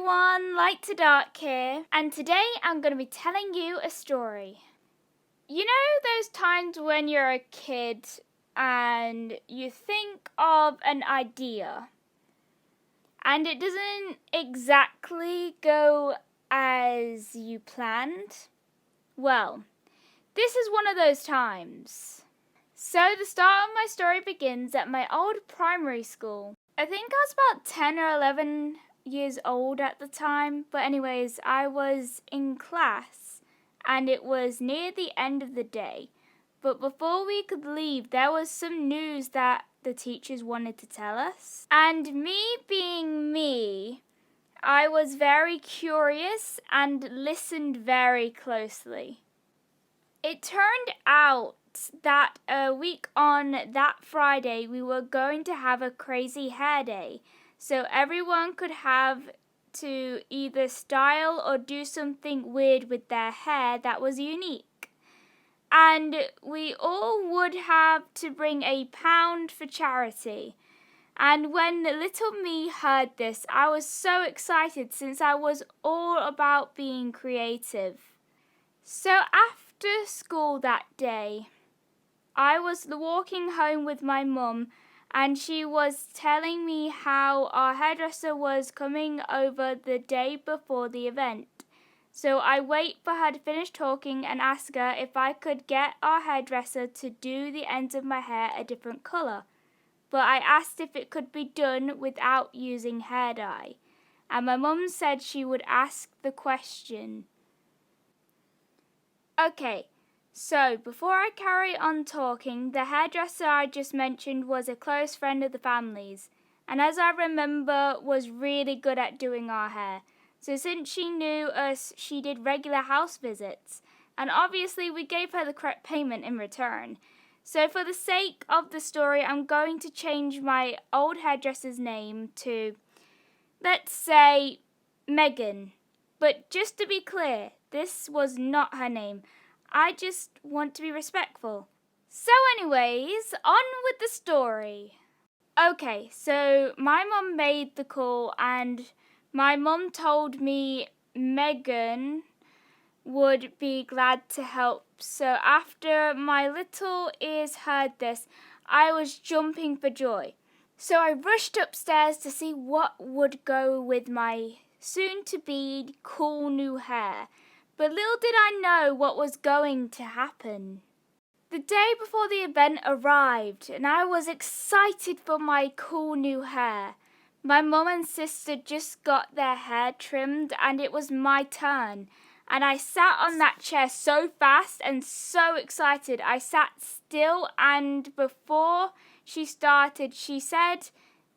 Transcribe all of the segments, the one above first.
everyone, Light to Dark here, and today I'm going to be telling you a story. You know those times when you're a kid and you think of an idea and it doesn't exactly go as you planned? Well, this is one of those times. So the start of my story begins at my old primary school. I think I was about 10 or 11 years old at the time, but anyways, I was in class and it was near the end of the day. But before we could leave, there was some news that the teachers wanted to tell us. And me being me, I was very curious and listened very closely. It turned out that a week on that Friday, we were going to have a crazy hair day. So everyone could have to either style or do something weird with their hair that was unique. And we all would have to bring £1 for charity. And when little me heard this, I was so excited since I was all about being creative. So after school that day, I was walking home with my mum and she was telling me how our hairdresser was coming over the day before the event. So I wait for her to finish talking and ask her if I could get our hairdresser to do the ends of my hair a different colour. But I asked if it could be done without using hair dye. And my mum said she would ask the question. Okay. So, before I carry on talking, the hairdresser I just mentioned was a close friend of the family's, and as I remember, was really good at doing our hair. So since she knew us, she did regular house visits, and obviously we gave her the correct payment in return. So for the sake of the story, I'm going to change my old hairdresser's name to, let's say, Megan. But just to be clear, this was not her name. I just want to be respectful. So anyways, on with the story. Okay, so my mum made the call and my mum told me Megan would be glad to help. So after my little ears heard this, I was jumping for joy. So I rushed upstairs to see what would go with my soon-to-be cool new hair. But little did I know what was going to happen. The day before the event arrived, and I was excited for my cool new hair. My mum and sister just got their hair trimmed, and it was my turn. And I sat on that chair so fast and so excited. I sat still, and before she started, she said,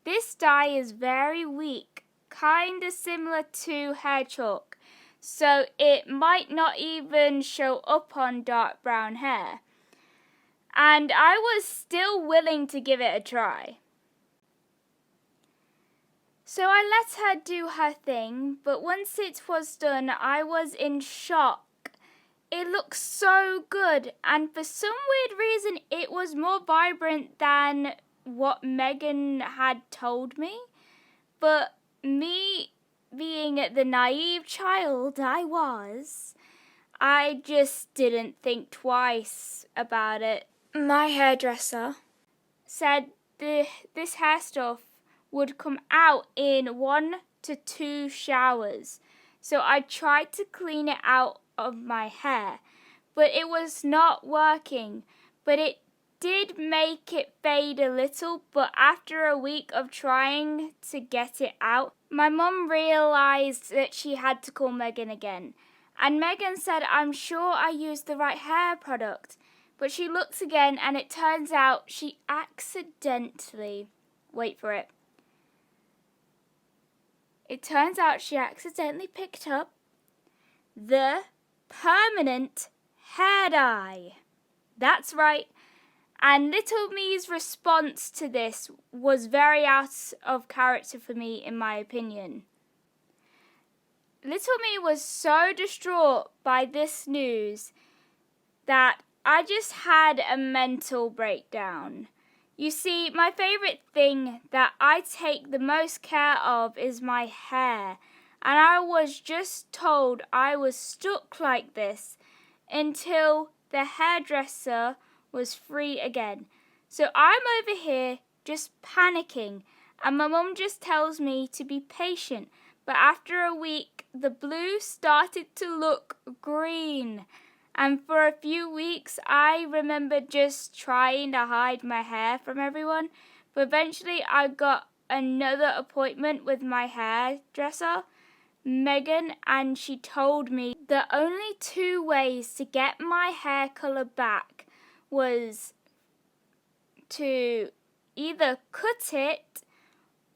"This dye is very weak, kinda similar to hair chalk. So it might not even show up on dark brown hair." And I was still willing to give it a try. So I let her do her thing, but once it was done, I was in shock. It looked so good, and for some weird reason, it was more vibrant than what Megan had told me. But me being the naive child I just didn't think twice about it. My hairdresser said this hair stuff would come out in 1 to 2 showers. So I tried to clean it out of my hair, but it was not working. But it did make it fade a little, but after a week of trying to get it out, my mum realised that she had to call Megan again. And Megan said, "I'm sure I used the right hair product." But she looks again and it turns out she accidentally, wait for it. It turns out she accidentally picked up the permanent hair dye. That's right. And little me's response to this was very out of character for me, in my opinion. Little me was so distraught by this news that I just had a mental breakdown. You see, my favourite thing that I take the most care of is my hair. and I was just told I was stuck like this until the hairdresser was free again. So I'm over here just panicking, and my mum just tells me to be patient. But after a week, the blue started to look green. And for a few weeks, I remember just trying to hide my hair from everyone. But eventually, I got another appointment with my hairdresser, Megan, and she told me the only two ways to get my hair color back was to either cut it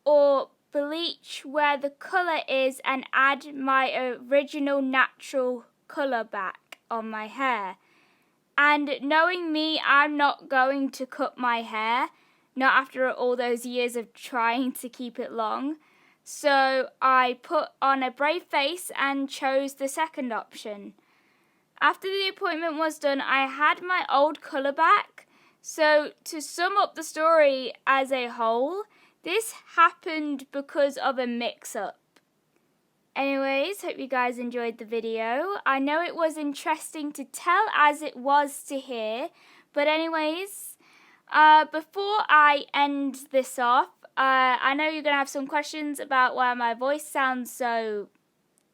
or bleach where the color is and add my original natural color back on my hair. And knowing me, I'm not going to cut my hair, not after all those years of trying to keep it long. So I put on a brave face and chose the second option. After the appointment was done, I had my old colour back. So to sum up the story as a whole, this happened because of a mix-up. Anyways, hope you guys enjoyed the video. I know it was interesting to tell as it was to hear. But anyways, before I end this off, I know you're going to have some questions about why my voice sounds so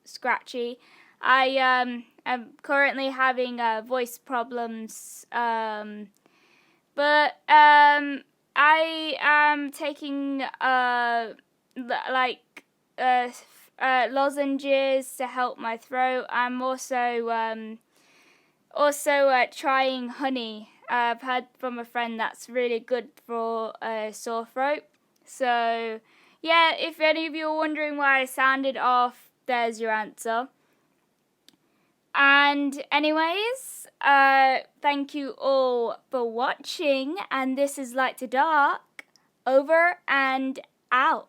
scratchy. I am currently having voice problems, but I am taking lozenges to help my throat. I'm also trying honey. I've heard from a friend that's really good for a sore throat. So yeah, if any of you are wondering why I sounded off, there's your answer. And anyways, thank you all for watching, and this is Light to Dark, over and out.